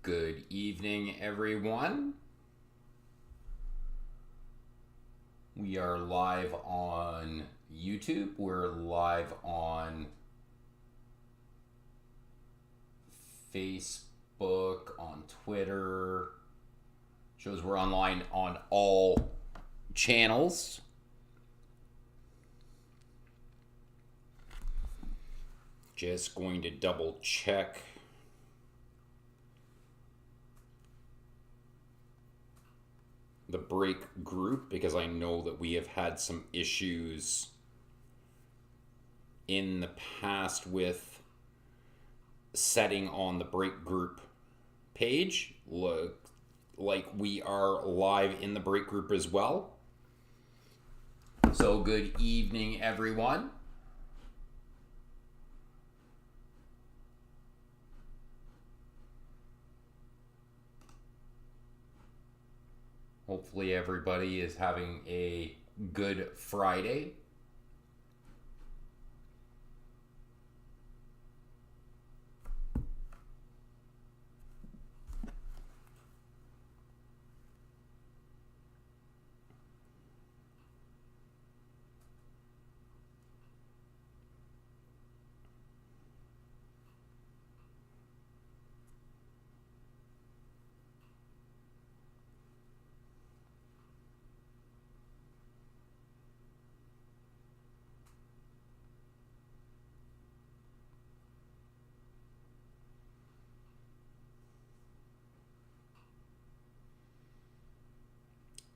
Good evening, everyone. We are live on YouTube. We're live on Facebook, on Twitter. Shows we're online on all channels. Just going to double check the break group because I know that we have had some issues in the past with setting on the break group page. Look like we are live in the break group as well. So good evening, everyone. Hopefully everybody is having a good Friday.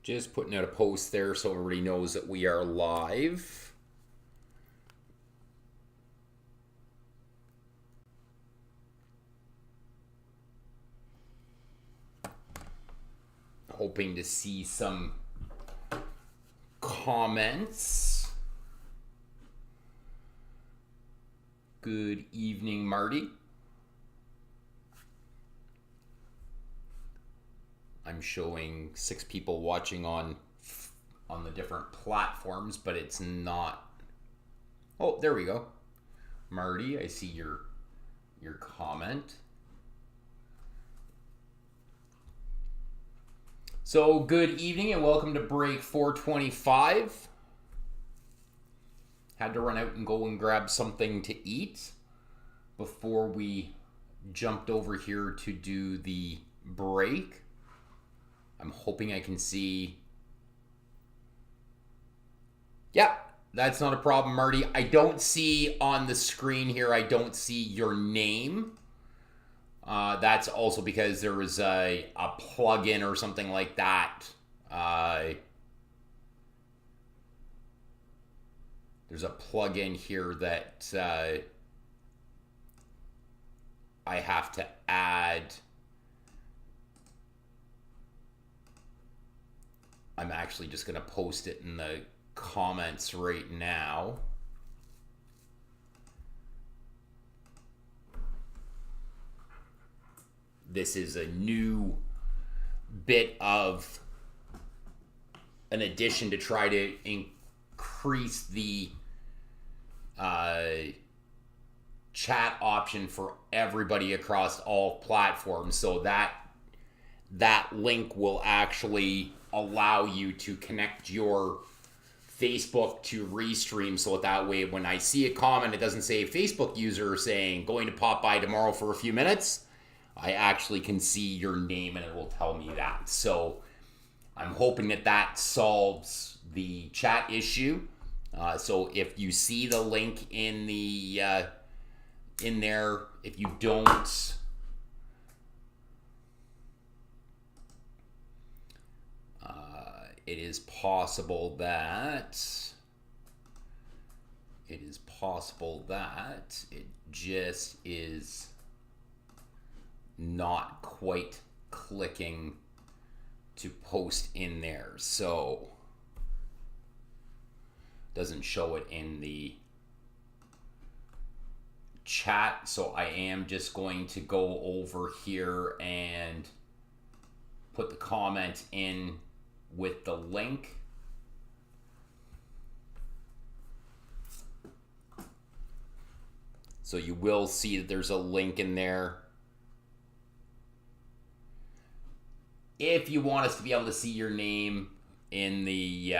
Just putting out a post there so everybody knows that we are live. Hoping to see some comments. Good evening, Marty. I'm showing 6 people watching on the different platforms, but it's not. Oh, there we go. Marty, I see your comment. So, good evening and welcome to break 425. Had to run out and go and grab something to eat before we jumped over here to do the break. I'm hoping I can see. Yeah, that's not a problem, Marty. I don't see on the screen here, I don't see your name. That's also because there was a plug-in or something like that. There's a plug-in here that I have to add. I'm actually just going to post it in the comments right now. This is a new bit of an addition to try to increase the chat option for everybody across all platforms, so that link will actually allow you to connect your Facebook to Restream, so that way when I see a comment, it doesn't say Facebook user saying going to pop by tomorrow for a few minutes. I actually can see your name and it will tell me that. So I'm hoping that solves the chat issue. So if you see the link in the in there, if you don't, it is possible that it just is not quite clicking to post in there, so doesn't show it in the chat. So I am just going to go over here and put the comment in with the link. So you will see that there's a link in there if you want us to be able to see your name in the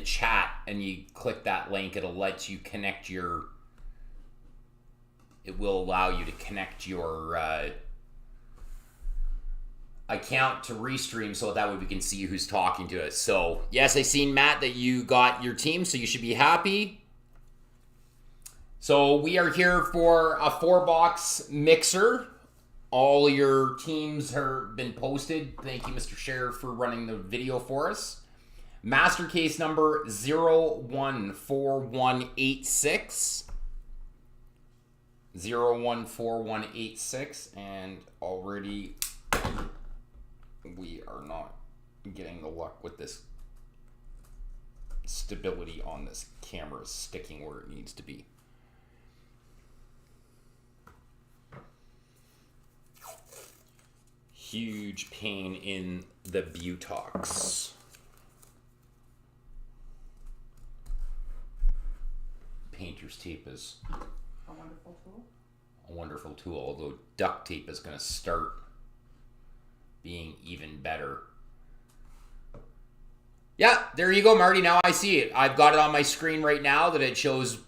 chat and you click that link, it'll let you connect your, it will allow you to connect your account to Restream, so that way we can see who's talking to us. So yes, I seen, Matt, that you got your team, so you should be happy. So we are here for a 4-box mixer. All your teams have been posted. Thank you, Mr. Sheriff, for running the video for us. Master case number 014186. 014186, and already we are not getting the luck with this stability on this camera sticking where it needs to be. Huge pain in the buttocks. Painter's tape is a wonderful tool. A wonderful tool, although duct tape is going to start being even better. Yeah, there you go, Marty. Now I see it. I've got it on my screen right now that it shows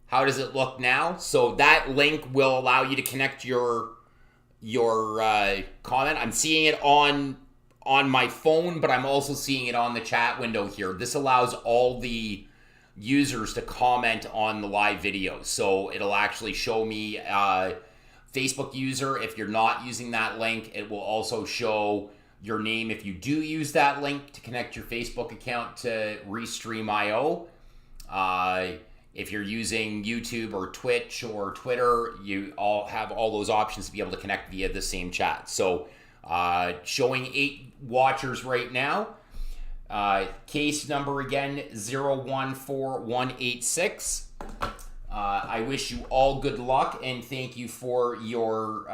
how does it look now. So that link will allow you to connect your comment. I'm seeing it on my phone, but I'm also seeing it on the chat window here. This allows all the users to comment on the live video. So it'll actually show me Facebook user. If you're not using that link, it will also show your name if you do use that link to connect your Facebook account to Restream.io. If you're using YouTube or Twitch or Twitter, you all have all those options to be able to connect via the same chat. So showing 8 watchers right now. Case number again, 014186. I wish you all good luck and thank you for your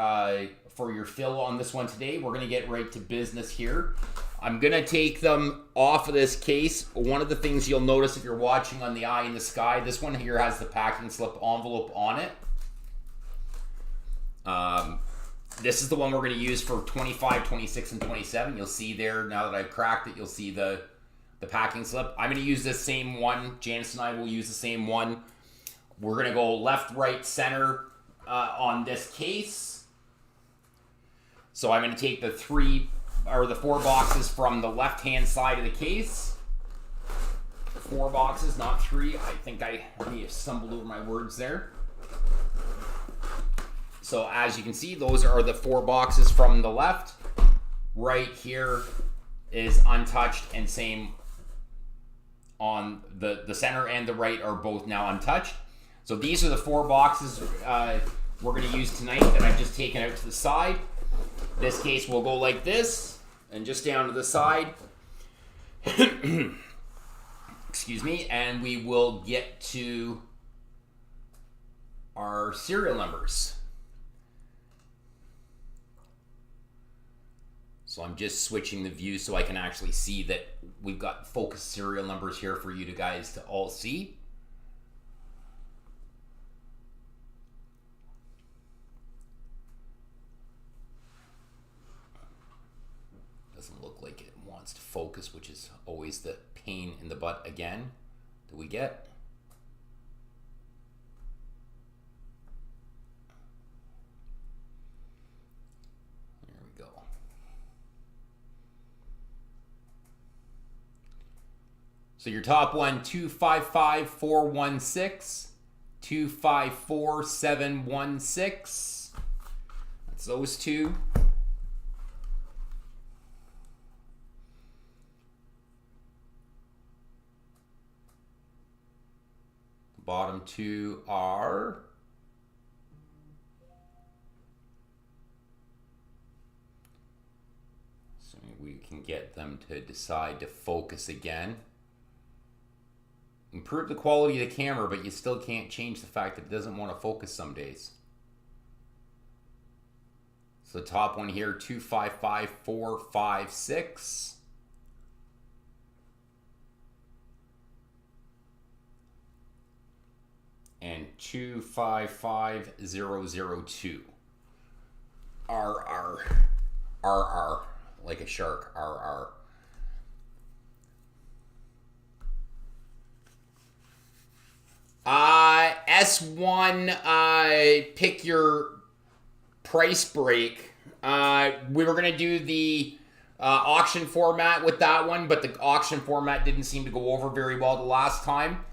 fill on this one today. We're going to get right to business here. I'm going to take them off of this case. One of the things you'll notice if you're watching on the Eye in the Sky, this one here has the packing slip envelope on it. This is the one we're going to use for 25, 26, and 27. You'll see there, now that I've cracked it, you'll see the packing slip. I'm going to use this same one. Janice and I will use the same one. We're going to go left, right, center on this case. So I'm going to take the 4 boxes from the left-hand side of the case. 4 boxes, not 3. I think I may have stumbled over my words there. So as you can see, those are the 4 boxes from the left. Right here is untouched, and same on the center and the right are both now untouched. So these are the 4 boxes we're going to use tonight that I've just taken out to the side. This case will go like this, and just down to the side. Excuse me, and we will get to our serial numbers. So I'm just switching the view so I can actually see that we've got focused serial numbers here for you guys to all see. Doesn't look like it wants to focus, which is always the pain in the butt again that we get. There we go. So your top one, 255416, 254716. That's those 2. The bottom 2 are so we can get them to decide to focus again. Improve the quality of the camera, but you still can't change the fact that it doesn't want to focus some days. So the top one here, 255456. And 255002 are our RR, like a shark, RR. S1, pick your price break. We were going to do the auction format with that one, but the auction format didn't seem to go over very well the last time.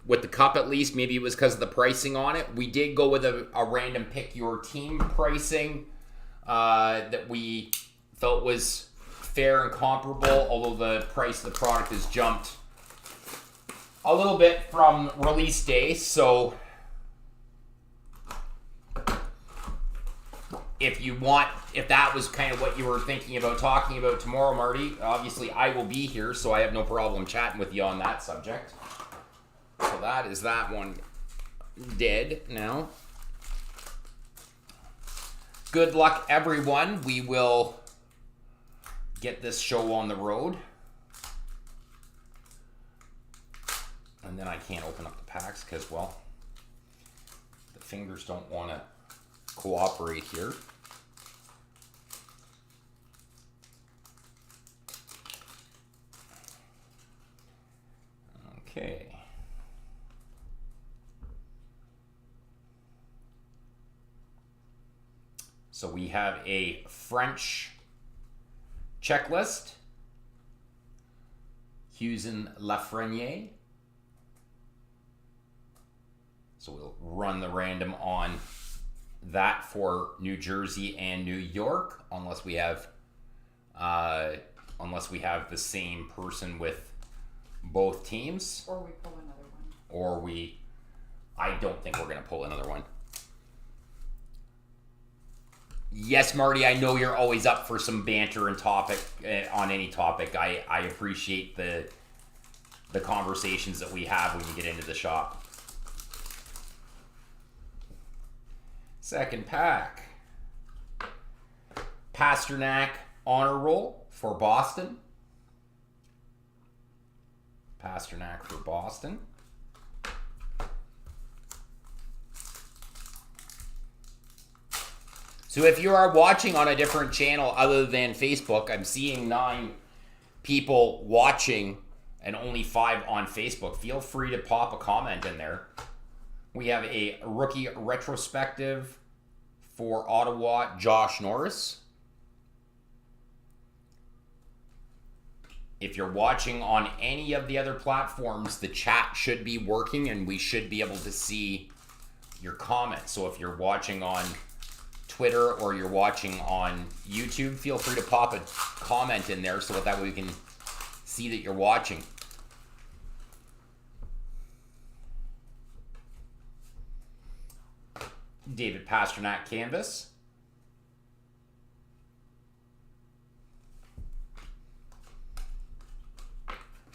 With the cup, at least, maybe it was because of the pricing on it. We did go with a random pick your team pricing that we felt was fair and comparable, although the price of the product has jumped a little bit from release day. So if that was kind of what you were thinking about talking about tomorrow, Marty, obviously I will be here, so I have no problem chatting with you on that subject. So that is that one dead now. Good luck, everyone. We will get this show on the road. And then I can't open up the packs because, well, the fingers don't want to cooperate here. Okay. So we have a French checklist. Hughes Lafreniere. So we'll run the random on that for New Jersey and New York, unless we have the same person with both teams. Or we pull another one. I don't think we're going to pull another one. Yes, Marty, I know you're always up for some banter and topic on any topic. I appreciate the conversations that we have when you get into the shop. Second pack. Pasternak honor roll for Boston. Pasternak for Boston. So if you are watching on a different channel other than Facebook, I'm seeing 9 people watching and only 5 on Facebook. Feel free to pop a comment in there. We have a rookie retrospective for Ottawa, Josh Norris. If you're watching on any of the other platforms, the chat should be working and we should be able to see your comments. So if you're watching on Twitter or you're watching on YouTube, feel free to pop a comment in there so that way we can see that you're watching. David Pasternak canvas.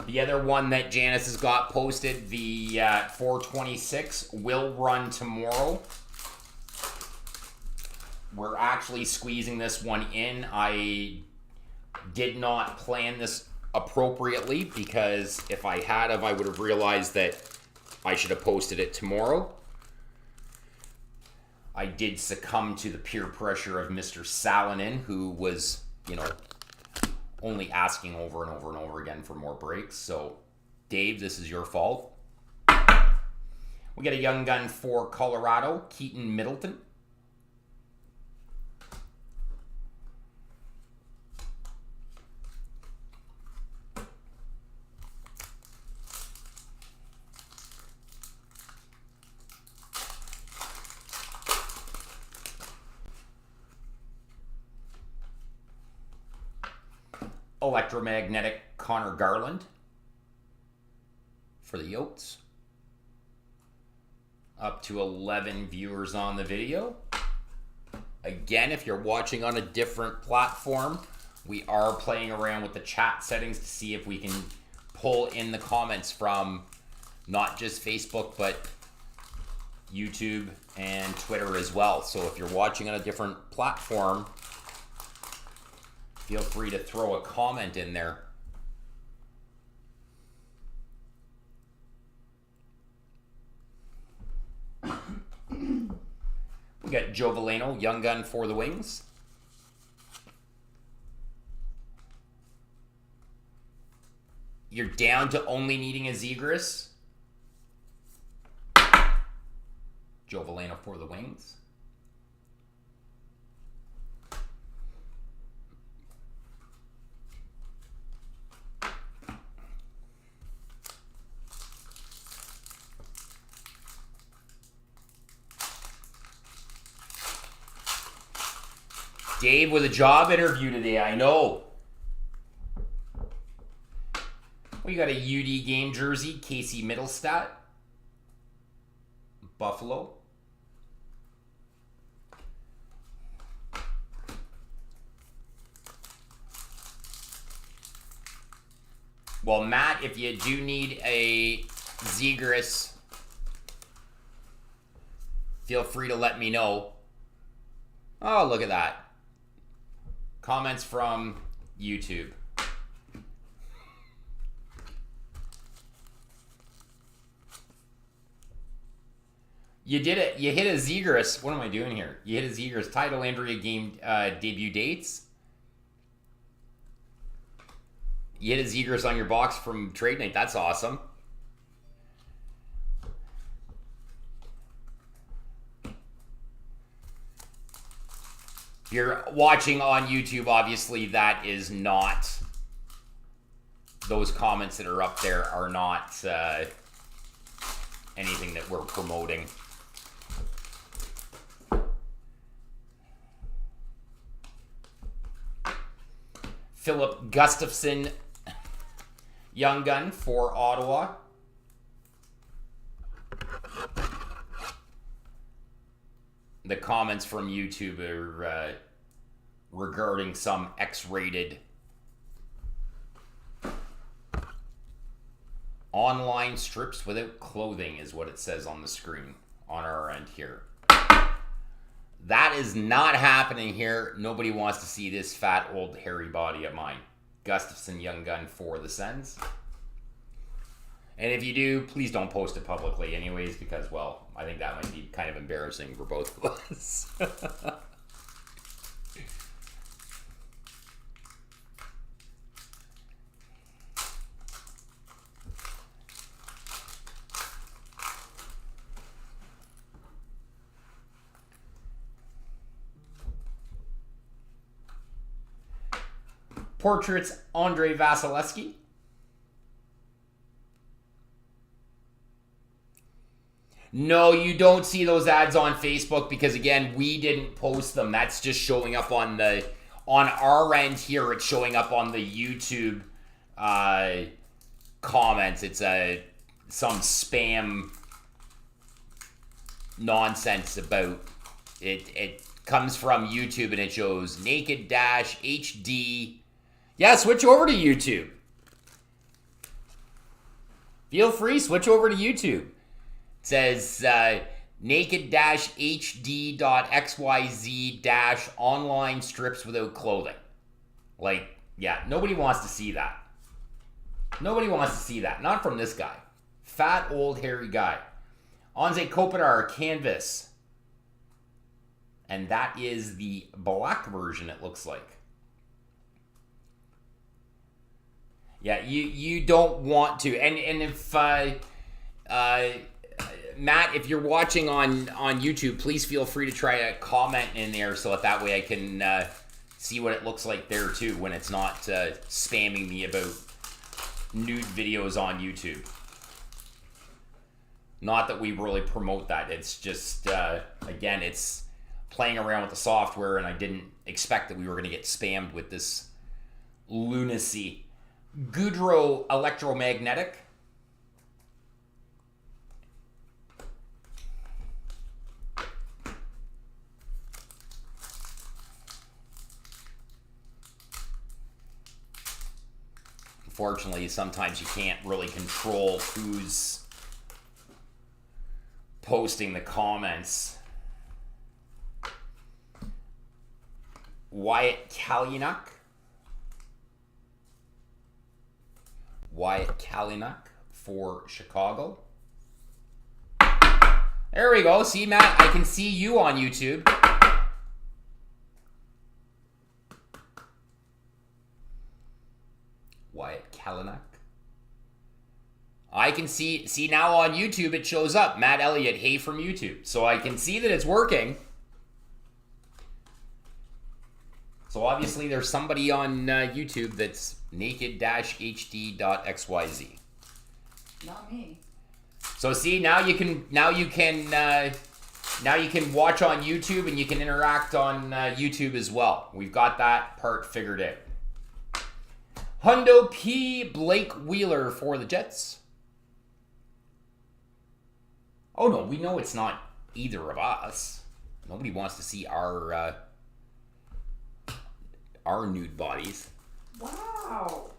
The other one that Janice has got posted, the 426, will run tomorrow. We're actually squeezing this one in. I did not plan this appropriately because if I had I would have realized that I should have posted it tomorrow. I did succumb to the peer pressure of Mr. Salonen, who was, only asking over and over and over again for more breaks. So, Dave, this is your fault. We got a young gun for Colorado, Keaton Middleton. Electromagnetic Connor Garland for the Yotes. Up to 11 viewers on the video. Again, if you're watching on a different platform, we are playing around with the chat settings to see if we can pull in the comments from not just Facebook, but YouTube and Twitter as well. So if you're watching on a different platform, feel free to throw a comment in there. We got Joe Veleno, young gun for the Wings. you're down to only needing a Zegras. Joe Valeno for the Wings. Dave with a job interview today, I know. We got a UD game jersey, Casey Middlestat. Buffalo. Well, Matt, if you do need a Zegras, feel free to let me know. Oh, look at that. Comments from YouTube. You did it. You hit a Zegras. What am I doing here? You hit a Zegras. Title Andrea game debut dates. You hit a Zegras on your box from Trade Night. That's awesome. If you're watching on YouTube, obviously that is not, those comments that are up there are not anything that we're promoting. Philip Gustafson, Young Gun for Ottawa. The comments from YouTube are regarding some X-rated online strips without clothing is what it says on the screen on our end here. That is not happening here. Nobody wants to see this fat old hairy body of mine. Gustafson Young Gun for the Sens. And if you do, please don't post it publicly anyways, because, well, I think that might be kind of embarrassing for both of us. Portraits, Andre Vasilevsky. No, you don't see those ads on Facebook because, again, we didn't post them. That's just showing up on our end here. It's showing up on the YouTube comments. It's some spam nonsense about it. It comes from YouTube and it shows naked HD. Yeah, switch over to YouTube. Feel free, switch over to YouTube. It says naked-hd.xyz- online strips without clothing. Like, yeah, nobody wants to see that. Nobody wants to see that. Not from this guy. Fat, old, hairy guy. Anze Kopitar, canvas. And that is the black version, it looks like. Yeah, you don't want to. And if, Matt, if you're watching on YouTube, please feel free to try to comment in there so that way I can see what it looks like there too when it's not spamming me about nude videos on YouTube. Not that we really promote that. It's just, again, it's playing around with the software, and I didn't expect that we were going to get spammed with this lunacy. Goudreau Electromagnetic. Unfortunately, sometimes you can't really control who's posting the comments. Wyatt Kalynuk. Wyatt Kalynuk for Chicago. There we go. See, Matt, I can see you on YouTube. Wyatt Kalynuk I can see now on YouTube it shows up. Matt Elliott, hey from YouTube. So I can see that it's working. So obviously there's somebody on YouTube that's naked-hd.xyz. Not me. So see, now you can watch on YouTube and you can interact on YouTube as well. We've got that part figured out. Hundo P. Blake Wheeler for the Jets. Oh no, we know it's not either of us. Nobody wants to see our nude bodies. Wow.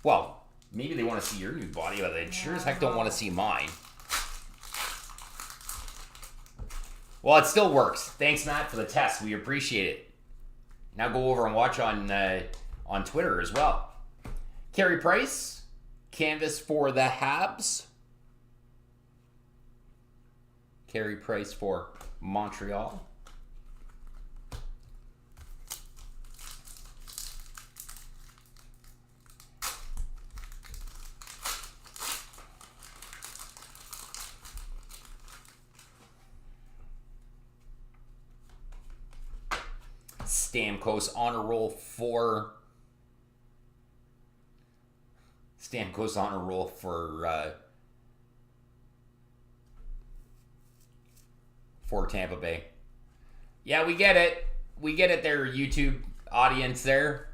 Well, maybe they want to see your nude body, but they sure as heck don't want to see mine. Well, it still works. Thanks, Matt, for the test. We appreciate it. Now go over and watch on Twitter as well. Carey Price, canvas for the Habs. Carey Price for Montreal. Stamkos honor roll for Tampa Bay. Yeah, we get it. We get it there, YouTube audience there.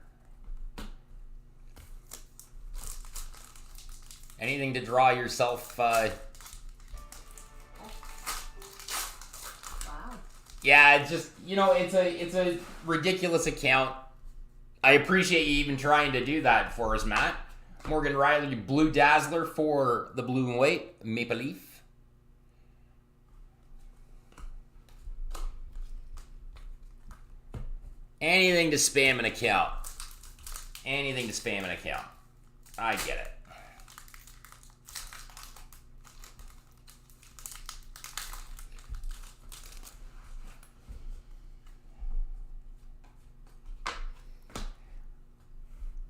Anything to draw yourself Wow. Yeah, it's just, it's a ridiculous account. I appreciate you even trying to do that for us, Matt. Morgan Riley, Blue Dazzler for the Blue and White, Maple Leaf. Anything to spam an account. Anything to spam an account. I get it.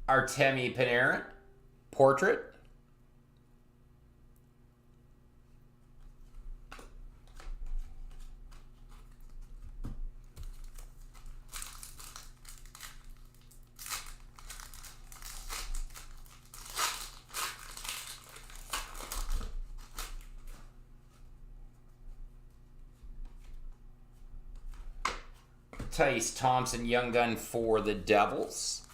Artemi Panarin, portrait. Tice Thompson, Young Gun for the Devils.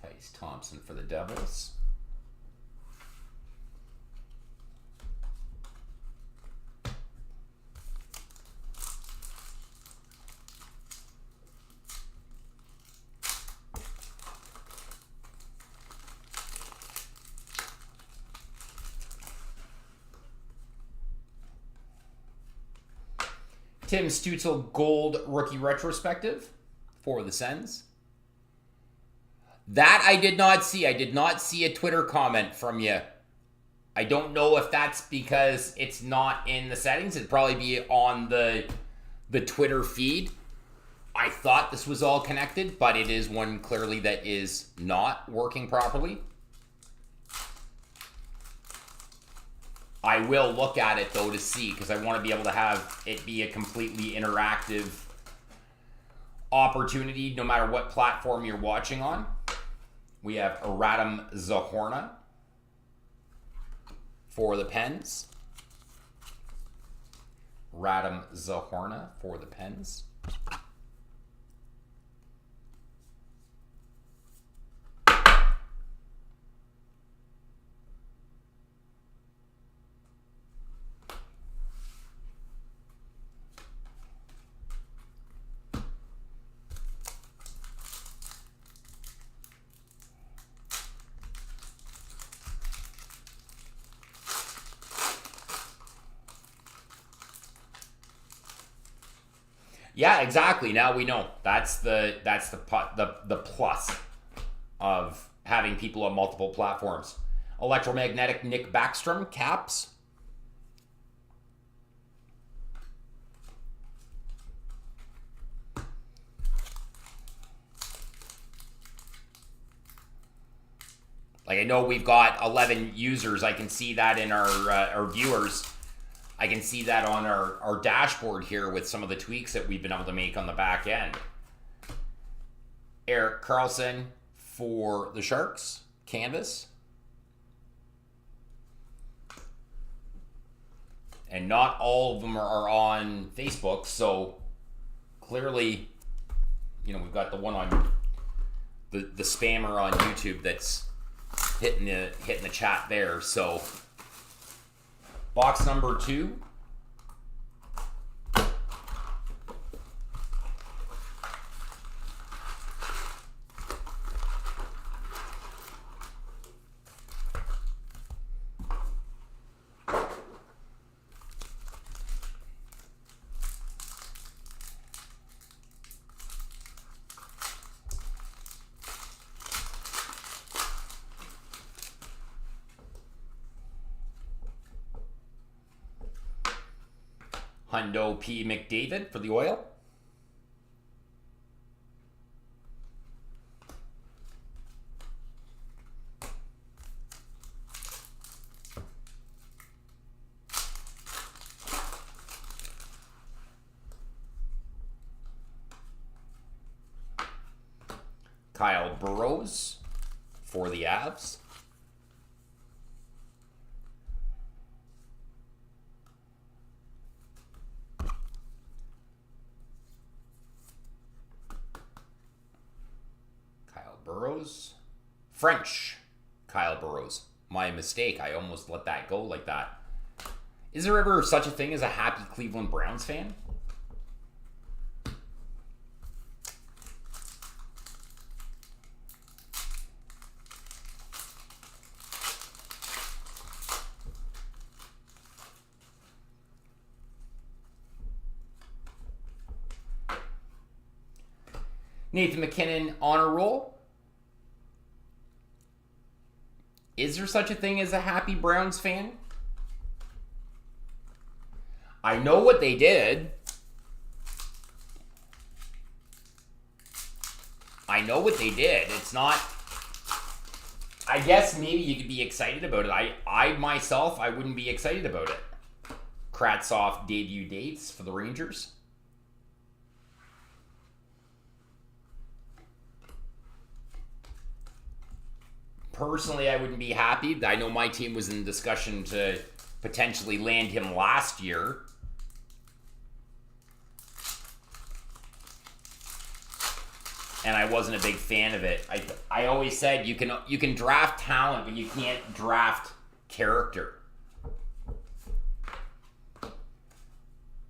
Tice Thompson for the Devils. Tim Stutzel Gold Rookie Retrospective for the Sens. That I did not see. I did not see a Twitter comment from you. I don't know if that's because it's not in the settings. It'd probably be on the Twitter feed. I thought this was all connected, but it is one clearly that is not working properly. I will look at it, though, to see, because I want to be able to have it be a completely interactive opportunity, no matter what platform you're watching on. We have Radim Zohorna for the Pens. Radim Zohorna for the Pens. Yeah, exactly. Now we know. That's the plus of having people on multiple platforms. Electromagnetic Nick Backstrom, Caps. Like I know we've got 11 users. I can see that in our viewers. I can see that on our dashboard here with some of the tweaks that we've been able to make on the back end. Eric Carlson for the Sharks, canvas. And not all of them are on Facebook, so clearly, you know, we've got the one on the spammer on YouTube that's hitting the chat there. So box number 2. Hundo P. McDavid for the Oil. Kyle Burrows for the Avs. Burrows. French Kyle Burrows. My mistake. I almost let that go like that. Is there ever such a thing as a happy Cleveland Browns fan? Nathan McKinnon honor roll. Is there such a thing as a happy Browns fan? I know what they did. I know what they did. It's not... I guess maybe you could be excited about it. I myself, I wouldn't be excited about it. Kratzoff debut dates for the Rangers. Personally, I wouldn't be happy. I know my team was in discussion to potentially land him last year. And I wasn't a big fan of it. I always said you can draft talent, but you can't draft character.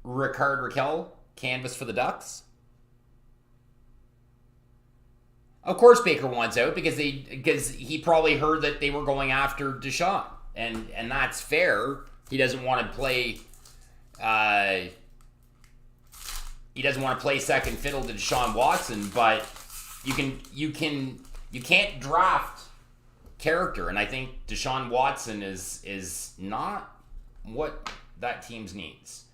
Ricard Raquel, canvas for the Ducks. Of course Baker wants out because he probably heard that they were going after Deshaun. And that's fair. He doesn't want to play second fiddle to Deshaun Watson, but you can't draft character, and I think Deshaun Watson is not what that team's needs.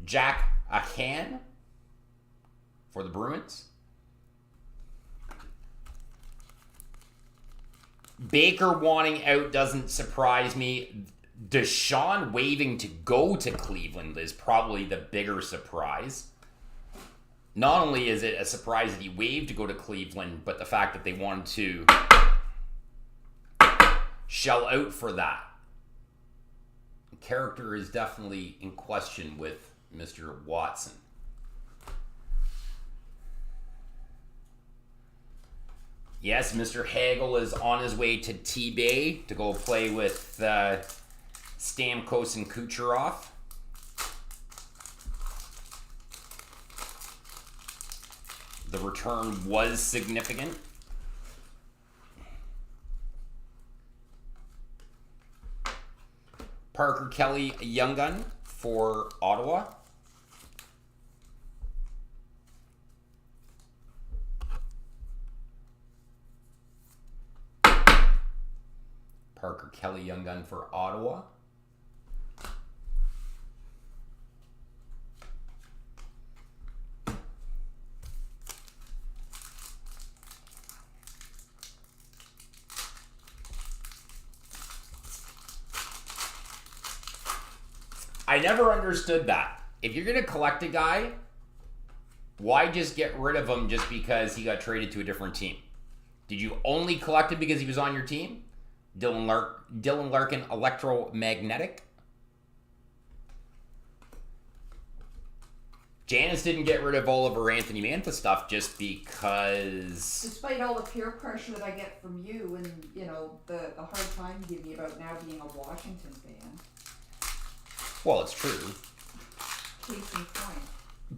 Jack Ahan for the Bruins. Baker wanting out doesn't surprise me. Deshaun waving to go to Cleveland is probably the bigger surprise. Not only is it a surprise that he waved to go to Cleveland, but the fact that they wanted to shell out for that. Character is definitely in question with Mr. Watson. Yes, Mr. Hagel is on his way to T-Bay to go play with Stamkos and Kucherov. The return was significant. Parker Kelly, a young gun for Ottawa. Parker Kelly, young gun for Ottawa. I never understood that. If you're going to collect a guy, why just get rid of him just because he got traded to a different team? Did you only collect him because he was on your team? Dylan Larkin, electromagnetic. Janice didn't get rid of Oliver Anthony Mantha stuff just because... Despite all the peer pressure that I get from you and, you know, the hard time you give me about now being a Washington fan. Well, it's true. Case in point.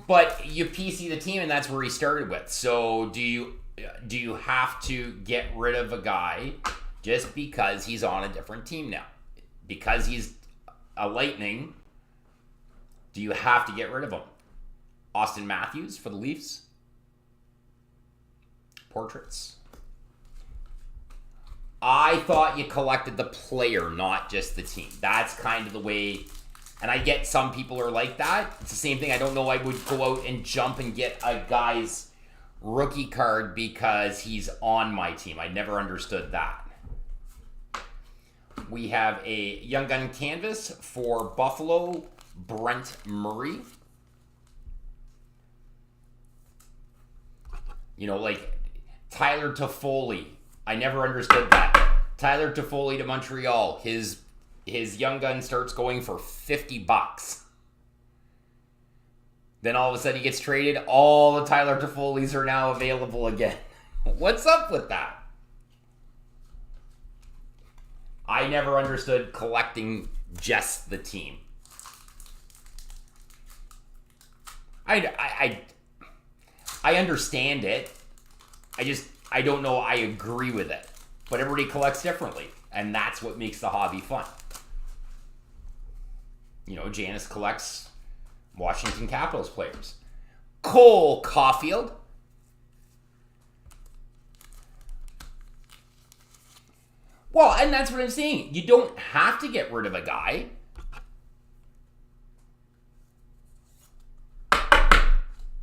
But you PC the team, and that's where he started with. So do you have to get rid of a guy just because he's on a different team now? Because he's a Lightning, do you have to get rid of him? Austin Matthews for the Leafs. Portraits. I thought you collected the player, not just the team. That's kind of the way, and I get some people are like that. It's the same thing. I don't know I would go out and jump and get a guy's rookie card because he's on my team. I never understood that. We have a Young Gun canvas for Buffalo, Brent Murray. You know, like Tyler Toffoli. I never understood that. Tyler Toffoli to Montreal. His Young Gun starts going for $50. Then all of a sudden he gets traded. All the Tyler Toffolis are now available again. What's up with that? I never understood collecting just the team. I understand it. I don't know I agree with it. But everybody collects differently. And that's what makes the hobby fun. You know, Janice collects Washington Capitals players. Cole Caulfield. Well, and that's what I'm saying. You don't have to get rid of a guy.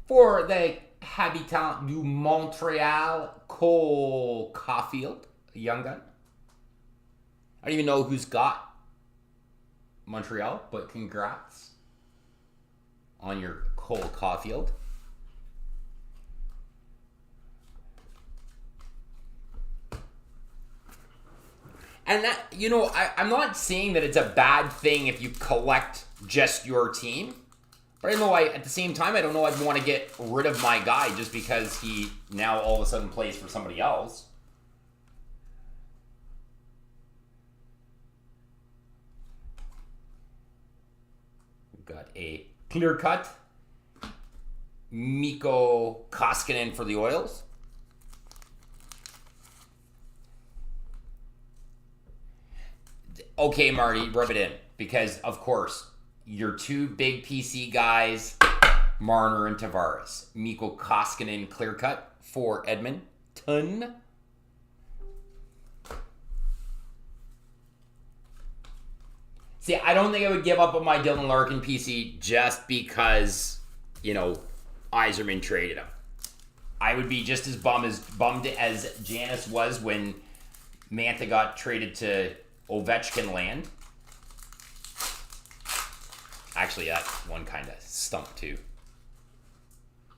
For the Habitant du Montreal, Cole Caulfield, a Young Gun. I don't even know who's got Montreal, but congrats on your Cole Caulfield. And that, you know, I'm not saying that it's a bad thing if you collect just your team. But I know at the same time, I don't know I'd want to get rid of my guy just because he now all of a sudden plays for somebody else. We've got a clear cut. Mikko Koskinen for the Oils. Okay, Marty, rub it in. Because, of course, your two big PC guys, Marner and Tavares. Mikko Koskinen clear cut for Edmonton. See, I don't think I would give up on my Dylan Larkin PC just because, you know, Yzerman traded him. I would be just as bummed as Janice was when Mantha got traded to Ovechkin land. Actually, that one kind of stumped too.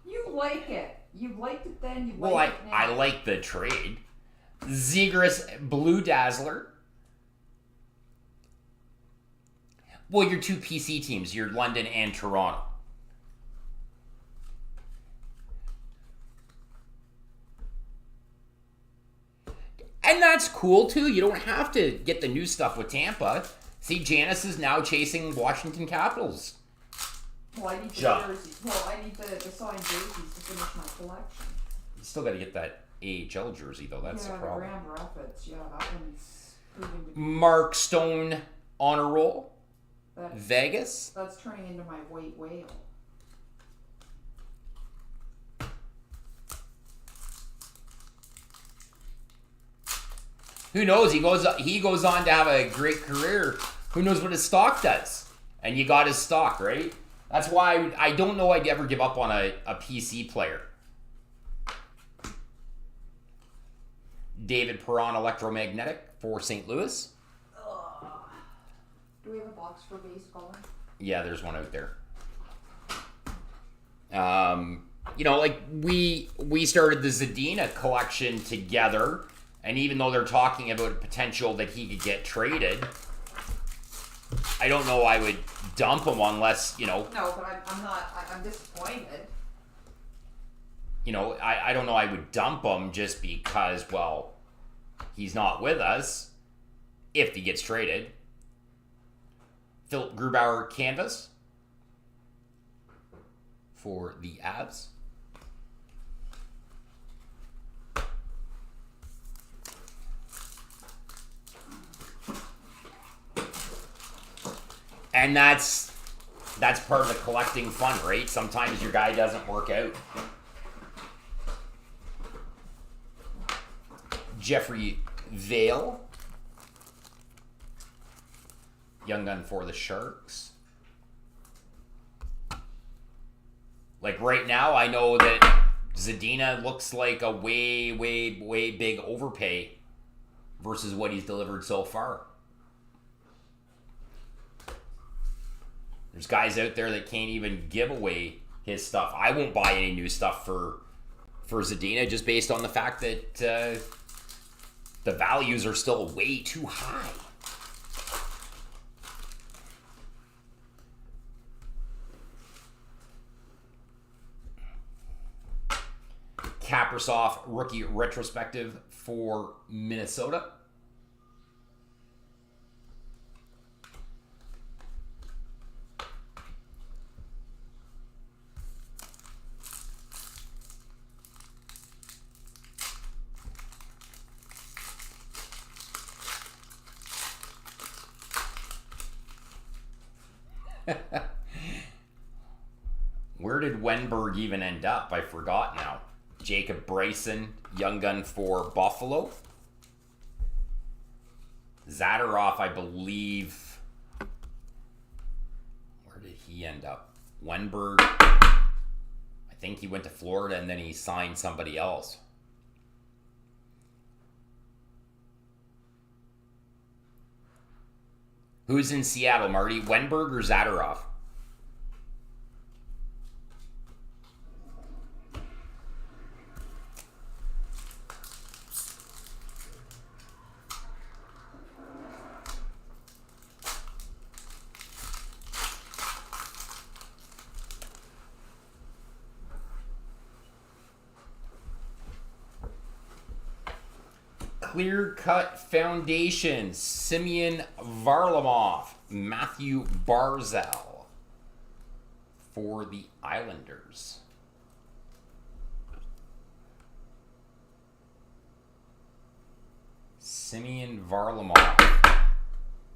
You like it. You liked it then, you Well, like it now. I like the trade. Zegras Blue Dazzler. Well, your two PC teams, your London and Toronto. And that's cool too. You don't have to get the new stuff with Tampa. See, Janice is now chasing Washington Capitals. Well, I need the jerseys. Well, I need the signed jerseys to finish my collection. You still got to get that AHL jersey, though. That's the problem. The Grand Rapids. Yeah, that one's proving to be... Mark Stone on a roll. Vegas. That's turning into my white whale. Who knows? He goes on to have a great career. Who knows what his stock does? And you got his stock, right? That's why I don't know I'd ever give up on a PC player. David Perron, electromagnetic for St. Louis. Do we have a box for base color? Yeah, there's one out there. You know, like we started the Zadina collection together, and even though they're talking about potential that he could get traded, I don't know I would dump him unless, you know. No, but I'm not. I'm disappointed. You know, I don't know I would dump him just because, well, he's not with us if he gets traded. Philip Grubauer canvas for the Avs. And that's part of the collecting fun, right? Sometimes your guy doesn't work out. Jeffrey Vale. Young gun for the Sharks. Like right now, I know that Zadina looks like a way big overpay versus what he's delivered so far. There's guys out there that can't even give away his stuff. I won't buy any new stuff for Zadina just based on the fact that the values are still way too high. Kaprizov rookie retrospective for Minnesota. Where did Wenberg even end up? I forgot now. Jacob Bryson, young gun for Buffalo. Zadorov, I believe. Where did he end up? Wenberg. I think he went to Florida and then he signed somebody else. Who's in Seattle, Marty? Wenberg or Zadorov? Clear Cut Foundation, Simeon Varlamov, Matthew Barzal for the Islanders. Simeon Varlamov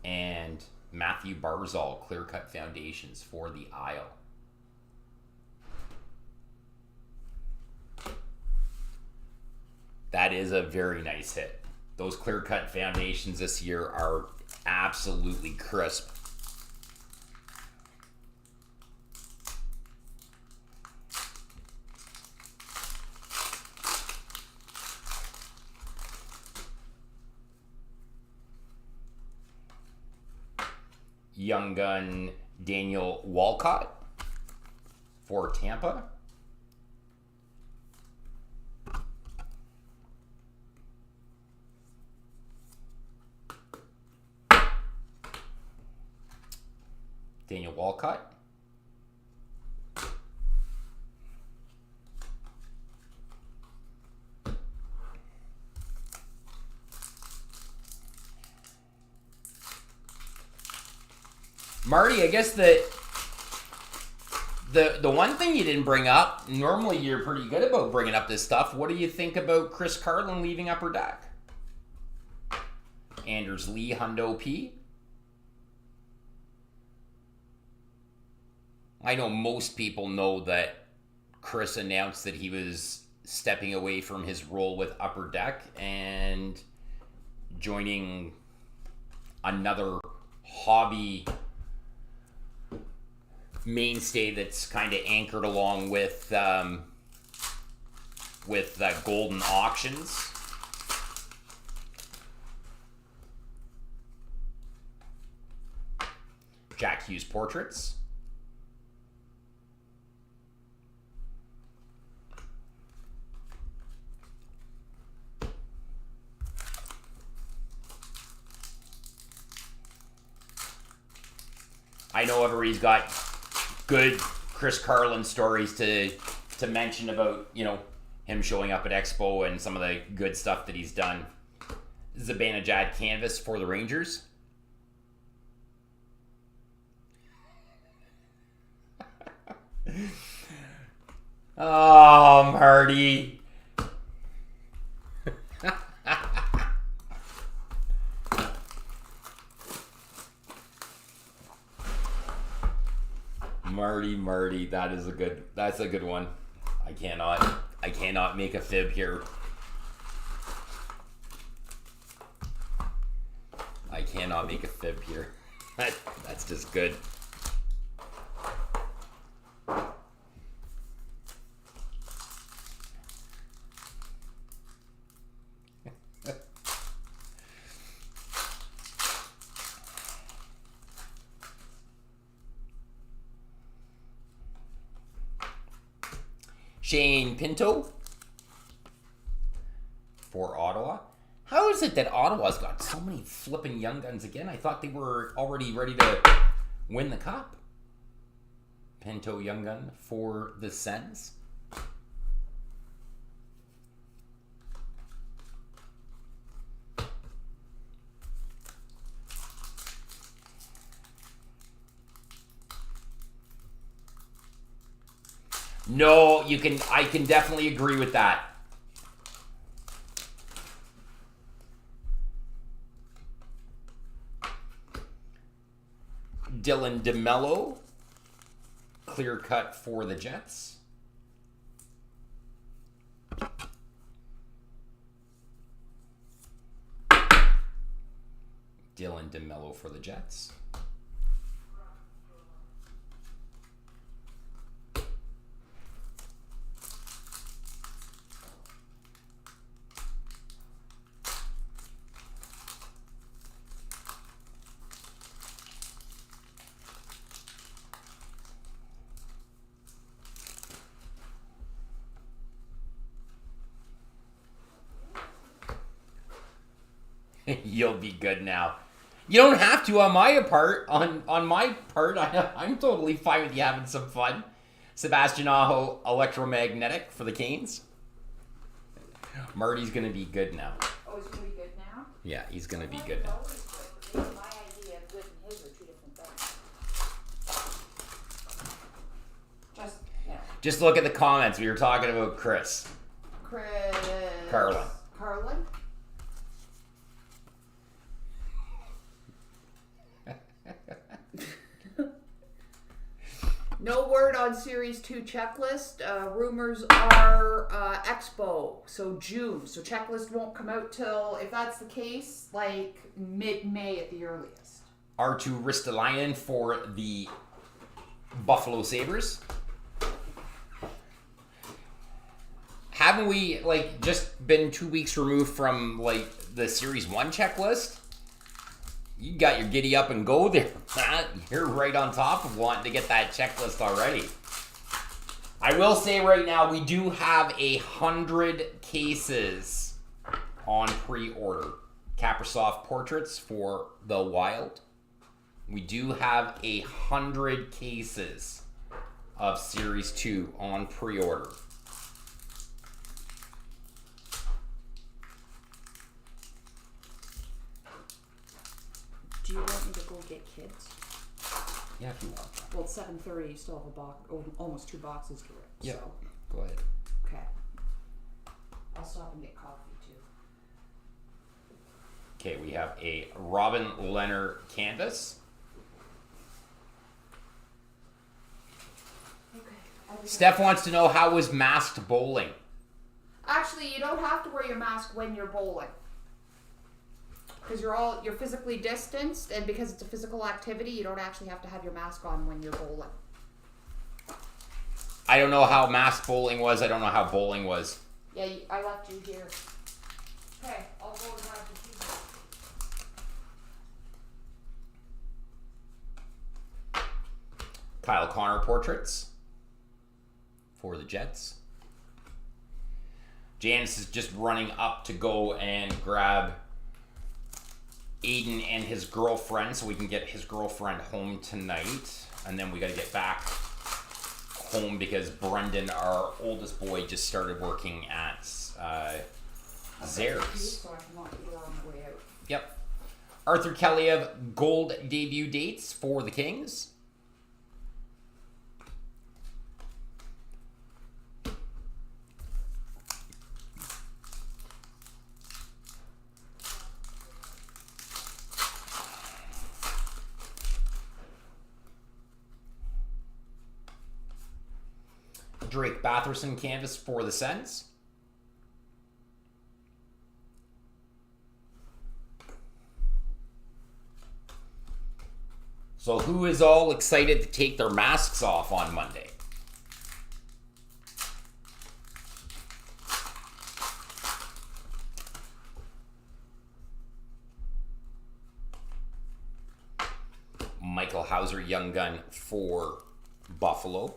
and Matthew Barzal, Clear Cut Foundations for the Isle. That is a very nice hit. Those Clear Cut Foundations this year are absolutely crisp. Young gun Daniel Walcott for Tampa. Daniel Walcott. Marty, I guess the one thing you didn't bring up, normally you're pretty good about bringing up this stuff. What do you think about Chris Carlin leaving Upper Deck? Anders Lee, Hundo P. I know most people know that Chris announced that he was stepping away from his role with Upper Deck and joining another hobby mainstay that's kind of anchored along with Golden Auctions. Jack Hughes portraits. I know everybody's got good Chris Carlin stories to mention about, you know, him showing up at Expo and some of the good stuff that he's done. Zibanejad canvas for the Rangers. Oh, Marty. Marty, that's a good one. I cannot make a fib here. I cannot make a fib here. That's just good. Shane Pinto for Ottawa. How is it that Ottawa's got so many flipping young guns again? I thought they were already ready to win the cup. Pinto young gun for the Sens. No, I can definitely agree with that. Dylan DeMello, clear cut for the Jets. Dylan DeMello for the Jets. You'll be good now. You don't have to on my part. On my part, I'm totally fine with you having some fun. Sebastian Aho, electromagnetic for the Canes. Marty's gonna be good now. Oh, he's gonna be good now? Yeah, he's gonna be good now. My idea of good and his are two different things. Just look at the comments. We were talking about Chris Carlin. No word on Series 2 checklist. Rumors are Expo, so June. So checklist won't come out till, if that's the case, like mid-May at the earliest. Arttu Ristolainen for the Buffalo Sabres. Haven't we, like, just been 2 weeks removed from, like, the Series 1 checklist? You got your giddy up and go there. You're right on top of wanting to get that checklist already. I will say right now, we do have 100 cases on pre-order. Kaprizov portraits for the Wild. We do have 100 cases of Series 2 on pre-order. Do you want me to go get kids? Yeah, if you want. Well, it's 7:30. You still have a box, almost 2 boxes to rip. Yeah, So, go ahead. okay. I'll stop and get coffee too. Okay, we have a Robin Leonard canvas. Okay. Steph wants to know, how was masked bowling? Actually, you don't have to wear your mask when you're bowling. Because you're physically distanced, and because it's a physical activity, you don't actually have to have your mask on when you're bowling. I don't know how masked bowling was. I don't know how bowling was. Yeah, I left you here. Okay, I'll go and have the tea. Kyle Connor portraits for the Jets. Janice is just running up to go and grab Aiden and his girlfriend so we can get his girlfriend home tonight. And then we got to get back home because Brendan, our oldest boy, just started working at Zares. So I can lock the door on the way out. Yep. Arthur Kaliev gold debut dates for the Kings. Drake Batherson canvas for the Sens. So who is all excited to take their masks off on Monday? Michael Hauser, young gun for Buffalo.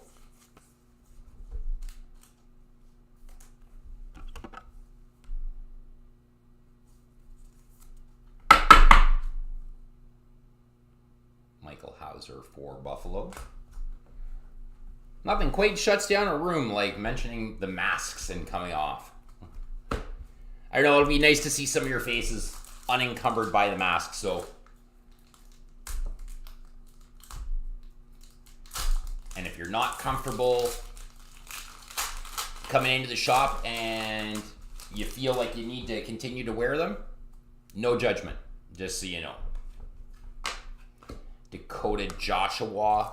Michael Hauser for Buffalo. Nothing quite shuts down a room like mentioning the masks and coming off. I don't know, it'll be nice to see some of your faces unencumbered by the mask, so. And if you're not comfortable coming into the shop and you feel like you need to continue to wear them, no judgment, just so you know. Dakota Joshua,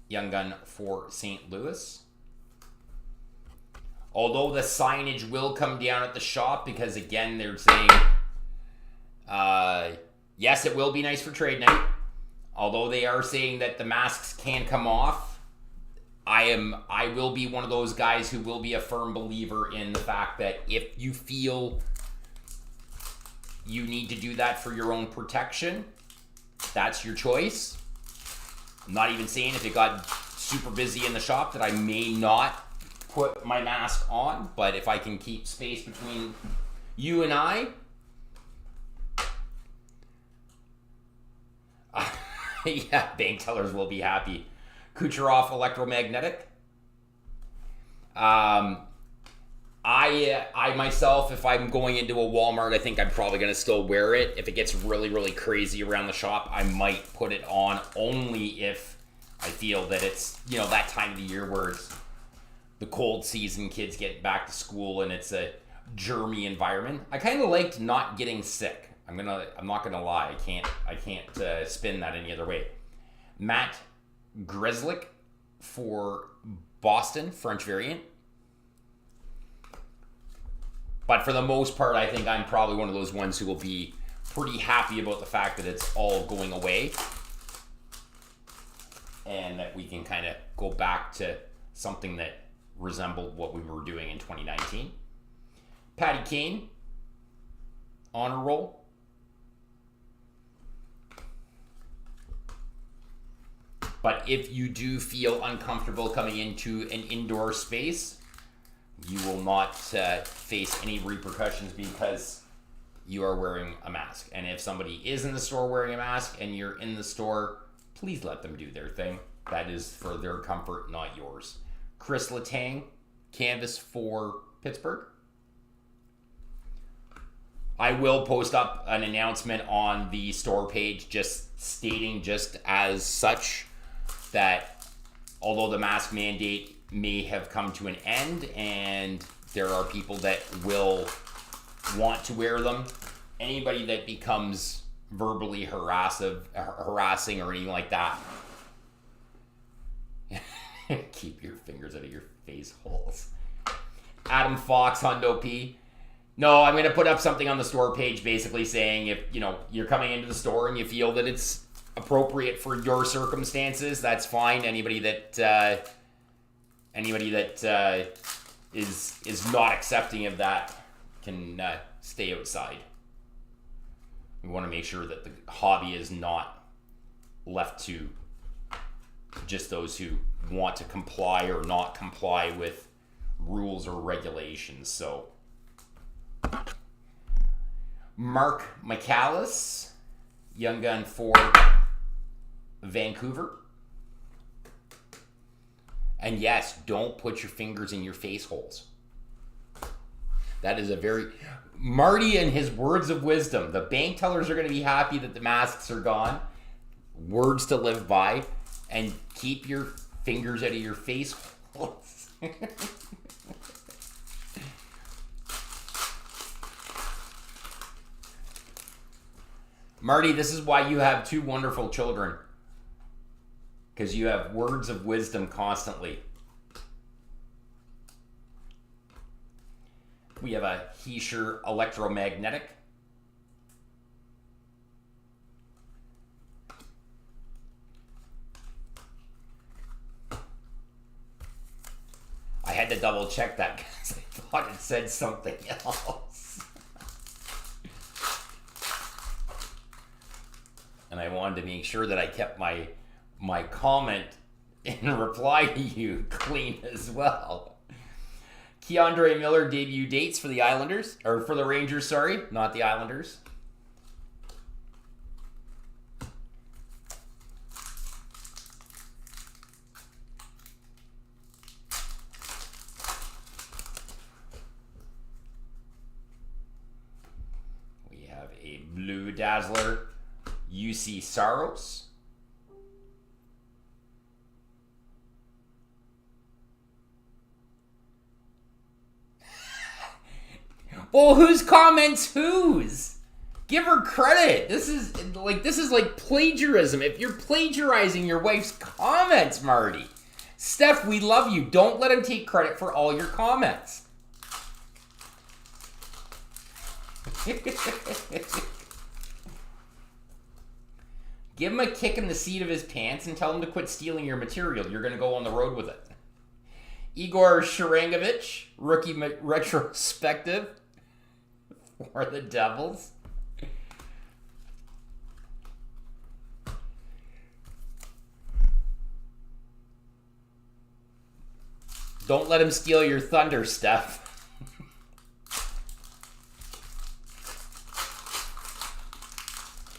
young gun for St. Louis. Although the signage will come down at the shop because, again, they're saying, yes, it will be nice for trade night. Although they are saying that the masks can come off, I will be one of those guys who will be a firm believer in the fact that if you feel you need to do that for your own protection, that's your choice. I'm not even saying if it got super busy in the shop that I may not put my mask on, but if I can keep space between you and I, yeah, bank tellers will be happy. Kucherov electromagnetic. I myself, if I'm going into a Walmart, I think I'm probably going to still wear it. If it gets really, really crazy around the shop, I might put it on only if I feel that it's, that time of the year where it's the cold season, kids get back to school and it's a germy environment. I kind of liked not getting sick. I'm not gonna lie. I can't spin that any other way. Matt Grzelcyk for Boston, French variant. But for the most part, I think I'm probably one of those ones who will be pretty happy about the fact that it's all going away. And that we can kind of go back to something that resembled what we were doing in 2019. Patty Kane, honor roll. But if you do feel uncomfortable coming into an indoor space, you will not face any repercussions because you are wearing a mask. And if somebody is in the store wearing a mask and you're in the store, please let them do their thing. That is for their comfort, not yours. Chris Letang, canvas for Pittsburgh. I will post up an announcement on the store page just stating just as such that although the mask mandate may have come to an end and there are people that will want to wear them, anybody that becomes verbally harassing or anything like that, keep your fingers out of your face holes. Adam Fox, Hundo P. No, I'm going to put up something on the store page basically saying if, you're coming into the store and you feel that it's appropriate for your circumstances, that's fine. Anybody that is not accepting of that can stay outside. We want to make sure that the hobby is not left to just those who want to comply or not comply with rules or regulations. So Mark McCallis, young gun for Vancouver. And yes, don't put your fingers in your face holes. That is a very... Marty and his words of wisdom. The bank tellers are going to be happy that the masks are gone. Words to live by. And keep your fingers out of your face holes. Marty, this is why you have two wonderful children. Because you have words of wisdom constantly. We have a Heischer electromagnetic. I had to double check that because I thought it said something else. And I wanted to make sure that I kept my comment in reply to you clean as well. Keandre Miller debut dates for the Islanders, or for the Rangers, sorry, not the Islanders. We have a Blue Dazzler, UC Saros. Well, whose comments whose? Give her credit. This is like plagiarism. If you're plagiarizing your wife's comments, Marty. Steph, we love you. Don't let him take credit for all your comments. Give him a kick in the seat of his pants and tell him to quit stealing your material. You're going to go on the road with it. Igor Sharangovich, rookie retrospective for the Devils. Don't let him steal your thunder, Steph.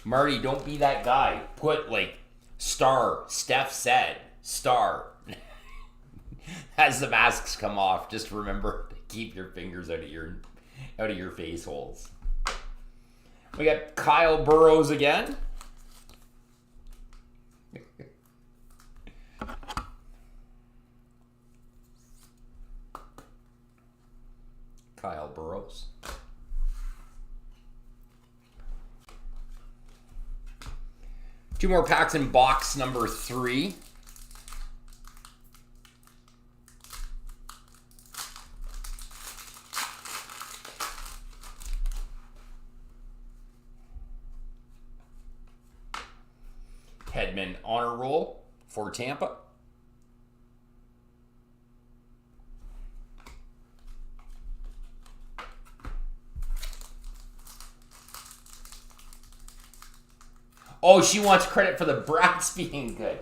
Marty, don't be that guy. Put like star, Steph said, star. As the masks come off, just remember to keep your fingers out of your face holes. We got Kyle Burrows again. Kyle Burrows. Two more packs in box number 3. Hedman honor roll for Tampa. Oh, she wants credit for the brats being good.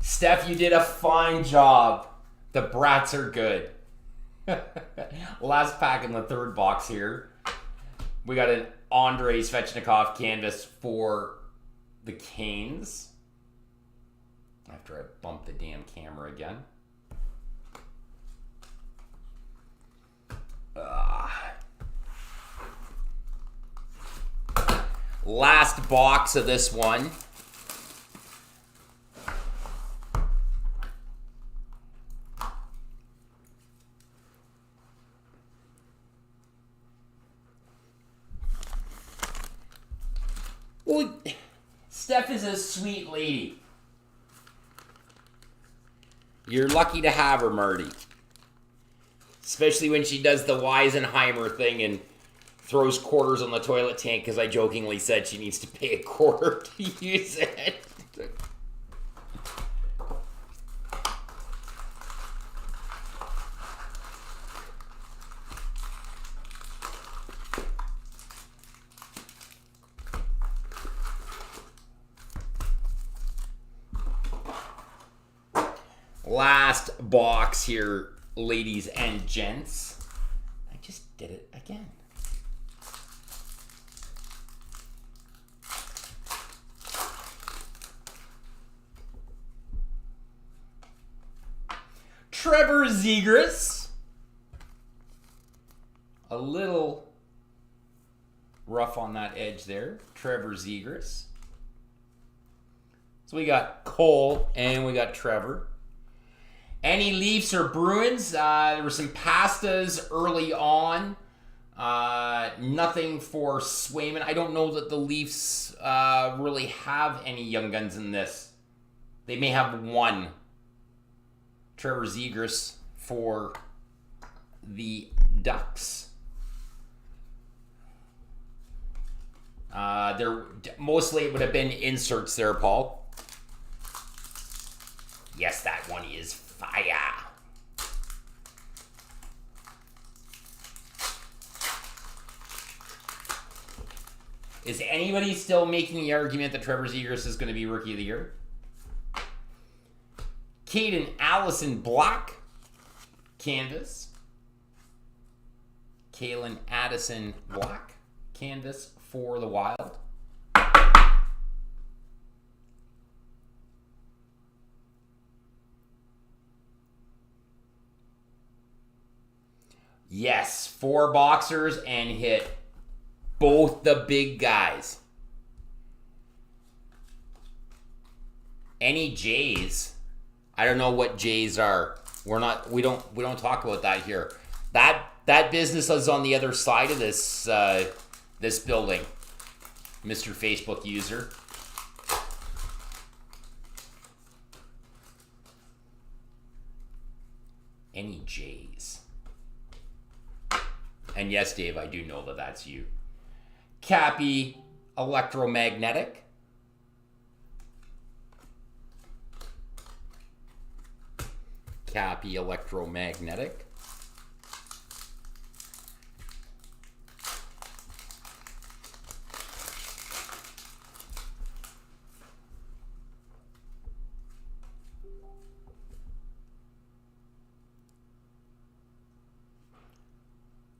Steph, you did a fine job. The brats are good. Last pack in the third box here. We got an Andrei Svechnikov canvas for the Canes. After I bump the damn camera again. Last box of this one. Well, Steph is a sweet lady. You're lucky to have her, Marty. Especially when she does the Weisenheimer thing and throws quarters on the toilet tank because I jokingly said she needs to pay a quarter to use it. last box here, ladies and gents. I just did it again. Trevor Zegras. A little rough on that edge there. Trevor Zegras. So we got Cole and we got Trevor. Any Leafs or Bruins? There were some pastas early on. Nothing for Swayman. I don't know that the Leafs really have any young guns in this. They may have one. Trevor Zegras for the Ducks. There mostly it would have been inserts there, Paul. Yes, that one is fire. Is anybody still making the argument that Trevor Zegras is going to be Rookie of the Year? Caden Allison Black canvas. Kalen Addison Black canvas for the Wild. Yes, 4 boxers and hit both the big guys. Any Jays? I don't know what Jays are. We don't talk about that here. That business is on the other side of this this building, Mr. Facebook user. Any Jays? And yes, Dave, I do know that that's you. Cappy Electromagnetic. Cappy Electromagnetic.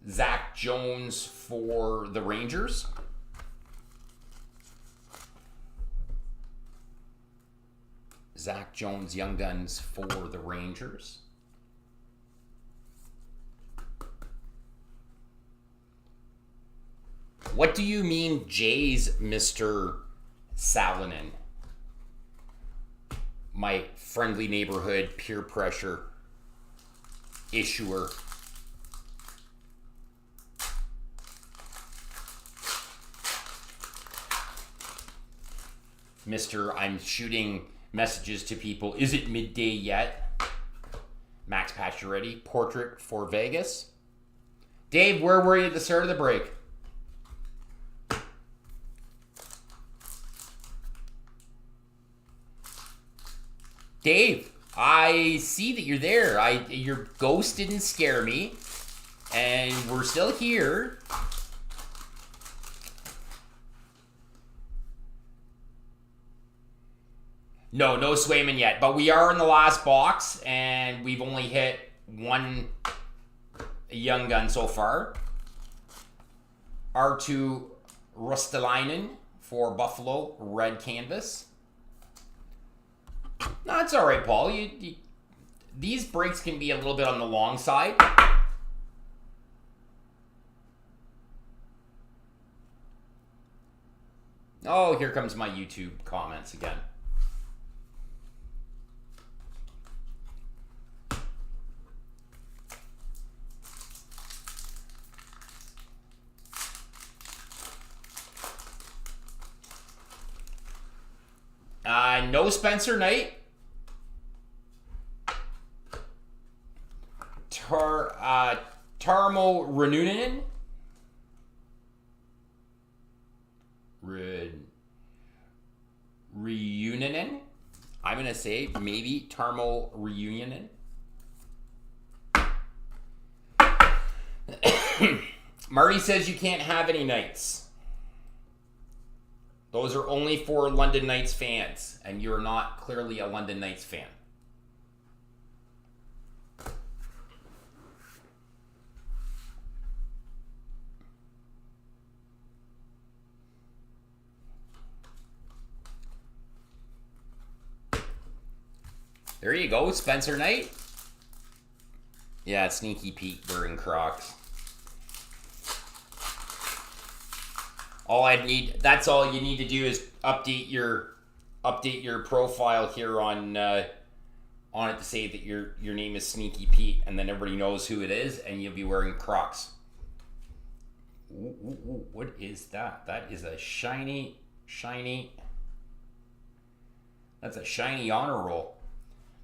Zach Jones for the Rangers. Zach Jones, Young Guns for the Rangers. What do you mean, Jays, Mr. Salonen? My friendly neighborhood peer pressure issuer. Mr. I'm shooting messages to people. Is it midday yet? Max Pacioretty, portrait for Vegas. Dave, where were you at the start of the break? Dave, I see that you're there. Your ghost didn't scare me, and we're still here. No Swayman yet, but we are in the last box, and we've only hit one Young Gun so far. R2 Rustalainen for Buffalo, red canvas. No, it's all right, Paul. These breaks can be a little bit on the long side. Oh, here comes my YouTube comments again. No Spencer Knight. Tarmo Renunen. Reunionen. I'm going to say maybe Tarmo Reunionen. Marty says you can't have any Knights. Those are only for London Knights fans, and you're not clearly a London Knights fan. There you go, Spencer Knight. Yeah, Sneaky Pete wearing Crocs. That's all you need to do is update your profile here on it to say that your name is Sneaky Pete, and then everybody knows who it is, and you'll be wearing Crocs. Ooh, what is that? That is a shiny. That's a shiny honor roll.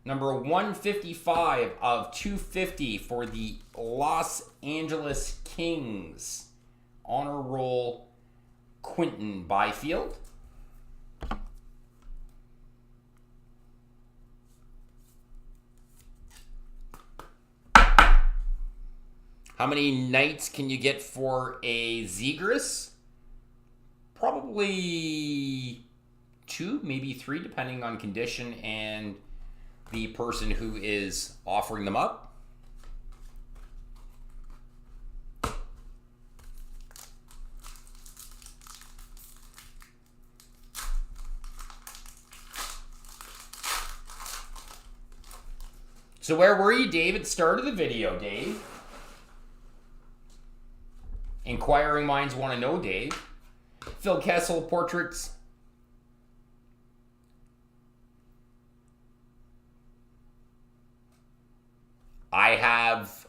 Number 155 of 250 for the Los Angeles Kings. Honor roll, Quentin Byfield. How many nights can you get for a Zegras? Probably 2, maybe 3, depending on condition and the person who is offering them up. So where were you, Dave, at the start of the video, Dave? Inquiring minds want to know, Dave. Phil Kessel portraits. I have,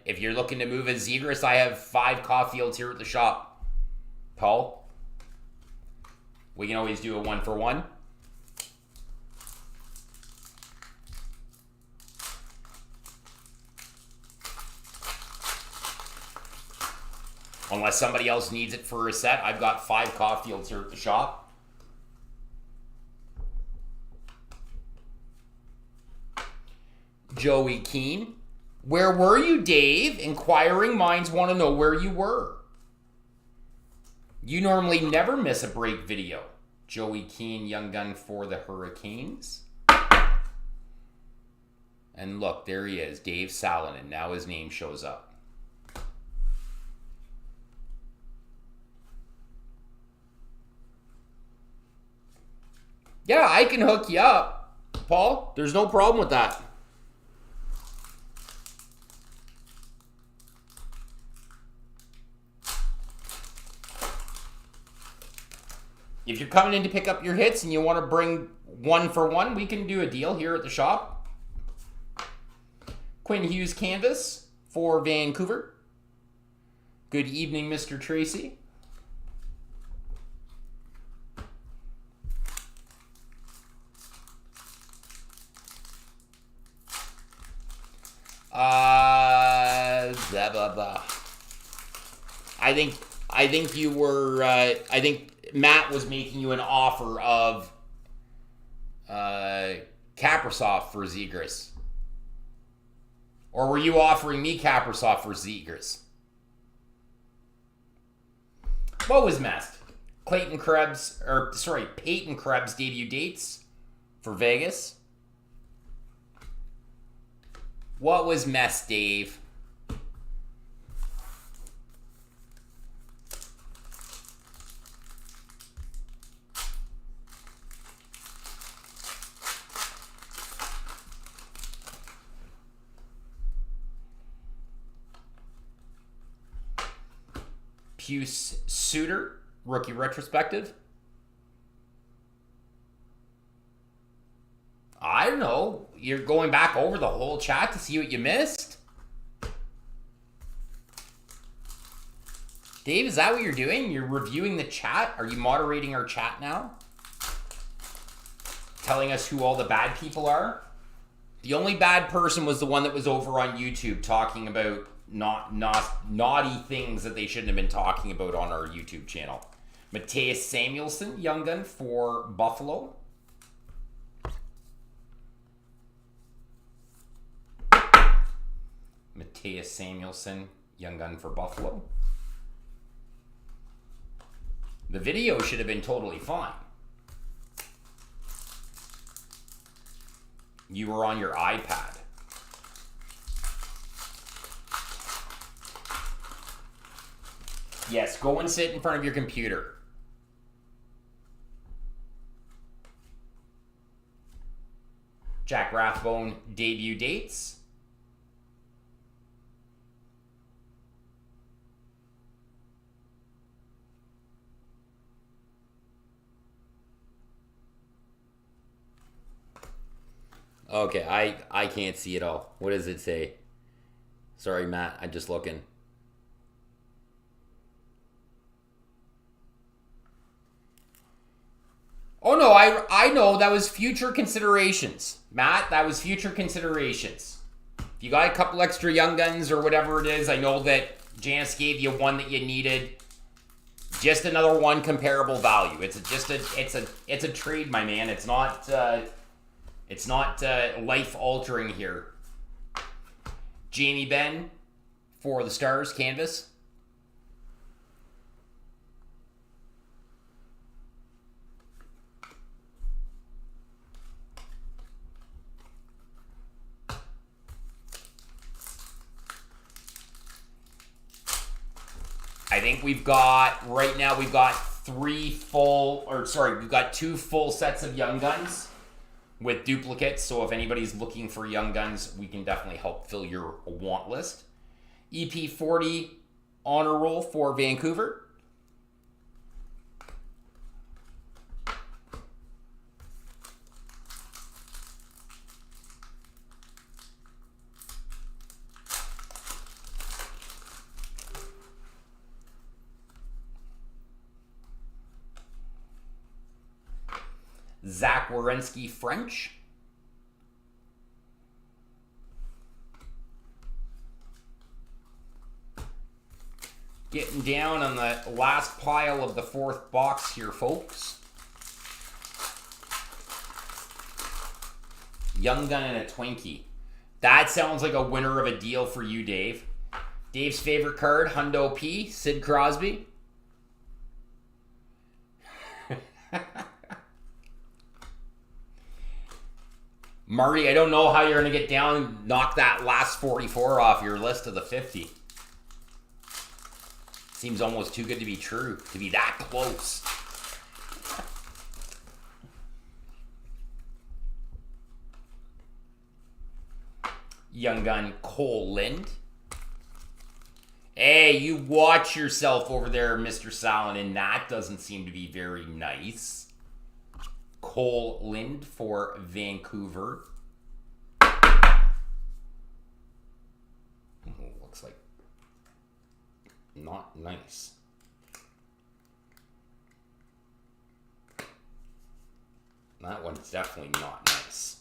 if you're looking to move a Zegras, I have 5 Caulfields here at the shop. Paul, we can always do a 1-for-1. Unless somebody else needs it for a set, I've got 5 Caulfields here at the shop. Joey Keane. Where were you, Dave? Inquiring minds want to know where you were. You normally never miss a break video. Joey Keane, young gun for the Hurricanes. And look, there he is, Dave Salonen. Now his name shows up. Yeah, I can hook you up, Paul. There's no problem with that. If you're coming in to pick up your hits and you want to bring 1-for-1, we can do a deal here at the shop. Quinn Hughes canvas for Vancouver. Good evening, Mr. Tracy. Blah, blah, blah. I think you were. I think Matt was making you an offer of Kaprizov for Zegras, or were you offering me Kaprizov for Zegras? What was messed? Peyton Krebs debut dates for Vegas. What was mess, Dave? Puce Suter, rookie retrospective. I don't know. You're going back over the whole chat to see what you missed? Dave, is that what you're doing? You're reviewing the chat? Are you moderating our chat now? Telling us who all the bad people are? The only bad person was the one that was over on YouTube talking about naughty things that they shouldn't have been talking about on our YouTube channel. Mateus Samuelsson, young gun for Buffalo. Mateus Samuelsson, young gun for Buffalo. The video should have been totally fine. You were on your iPad. Yes, go and sit in front of your computer. Jack Rathbone debut dates. Okay, I can't see it all. What does it say? Sorry, Matt, I'm just looking. Oh no, I know that was future considerations. Matt, that was future considerations. If you got a couple extra young guns or whatever it is, I know that Janice gave you one that you needed. Just another one comparable value. It's a trade, my man. It's not life altering here. Jamie Benn for the Stars canvas. I think we've got two full sets of young guns with duplicates. So if anybody's looking for young guns, we can definitely help fill your want list. EP40 honor roll for Vancouver. Zach Werenski French. Getting down on the last pile of the fourth box here, folks. Young gun and a Twinkie. That sounds like a winner of a deal for you, Dave. Dave's favorite card, Hundo P, Sid Crosby. Marty, I don't know how you're going to get down and knock that last 44 off your list of the 50. Seems almost too good to be true, to be that close. Young gun Cole Lind. Hey, you watch yourself over there, Mr. Salonen. That doesn't seem to be very nice. Cole Lind for Vancouver. Looks like not nice. That one's definitely not nice.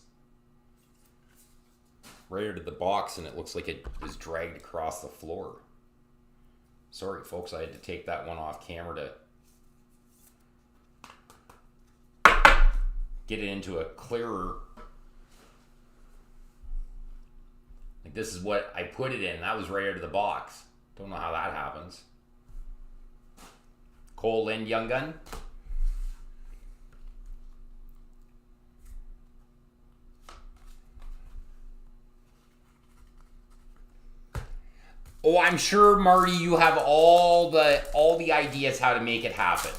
Right out of the box, and it looks like it was dragged across the floor. Sorry, folks, I had to take that one off camera to get it into a clearer. Like, this is what I put it in. That was right out of the box. Don't know how that happens. Cole Lind, young gun. Oh, I'm sure, Marty, you have all the ideas how to make it happen.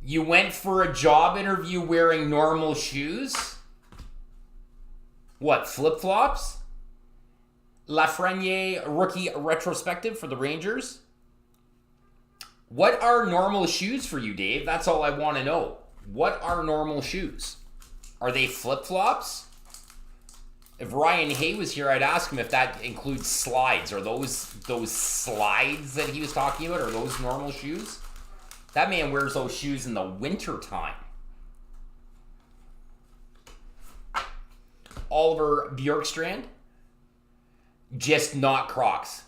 You went for a job interview wearing normal shoes? What, flip-flops? Lafreniere rookie retrospective for the Rangers? What are normal shoes for you, Dave? That's all I want to know. What are normal shoes? Are they flip-flops? If Ryan Hay was here, I'd ask him if that includes slides. Are those slides that he was talking about? Are those normal shoes? That man wears those shoes in the winter time. Oliver Bjorkstrand. Just not Crocs.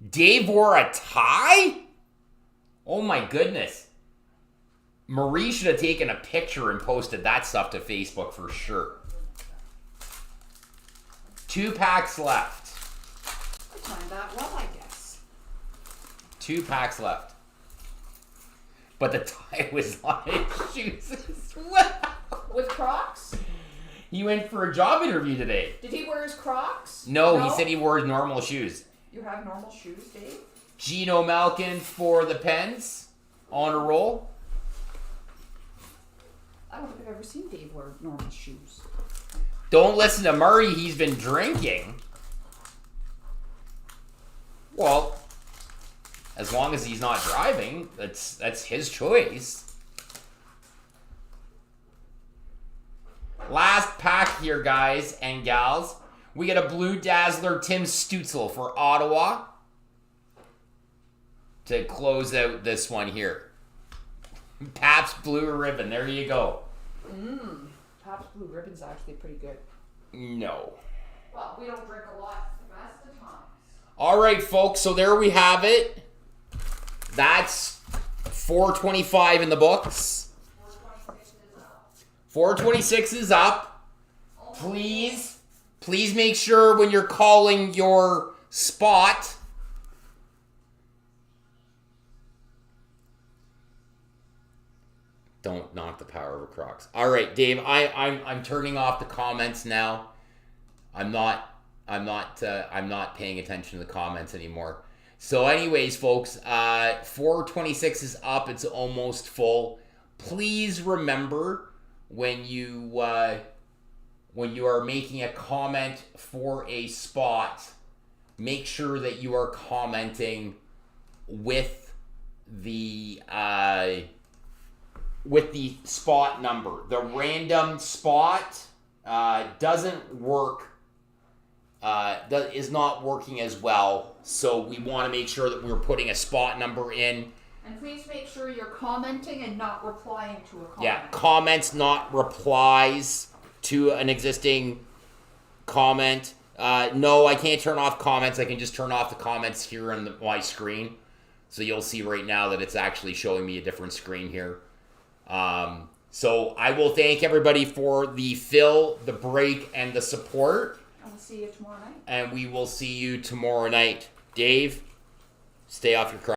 Dave wore a tie? Oh my goodness. Marie should have taken a picture and posted that stuff to Facebook for sure. 2 packs left. I timed that well, I guess. 2 packs left. But the tie was on his shoes as well. With Crocs? He went for a job interview today. Did he wear his Crocs? No, he said he wore normal shoes. You have normal shoes, Dave? Gino Malkin for the Pens on a roll. I don't think I've ever seen Dave wear normal shoes. Don't listen to Murray. He's been drinking. Well, as long as he's not driving, that's his choice. Last pack here, guys and gals. We get a Blue Dazzler Tim Stützle for Ottawa to close out this one here. Pabst Blue Ribbon. There you go. Pabst Blue Ribbon's actually pretty good. No. Well, we don't drink a lot the best of times. All right, folks. So there we have it. That's 425 in the books. 426 is up. Please make sure when you're calling your spot. Don't knock the power over Crocs. All right, Dave. I'm turning off the comments now. I'm not paying attention to the comments anymore. So, anyways, folks, 426 is up. It's almost full. Please remember when you are making a comment for a spot, make sure that you are commenting with the spot number. The random spot doesn't work. Is not working as well. So we want to make sure that we're putting a spot number in. And please make sure you're commenting and not replying to a comment. Yeah, comments, not replies to an existing comment. No, I can't turn off comments. I can just turn off the comments here on my screen. So you'll see right now that it's actually showing me a different screen here. So I will thank everybody for the fill, the break, and the support. And we'll see you tomorrow night. And we will see you tomorrow night. Dave, stay off your crotch.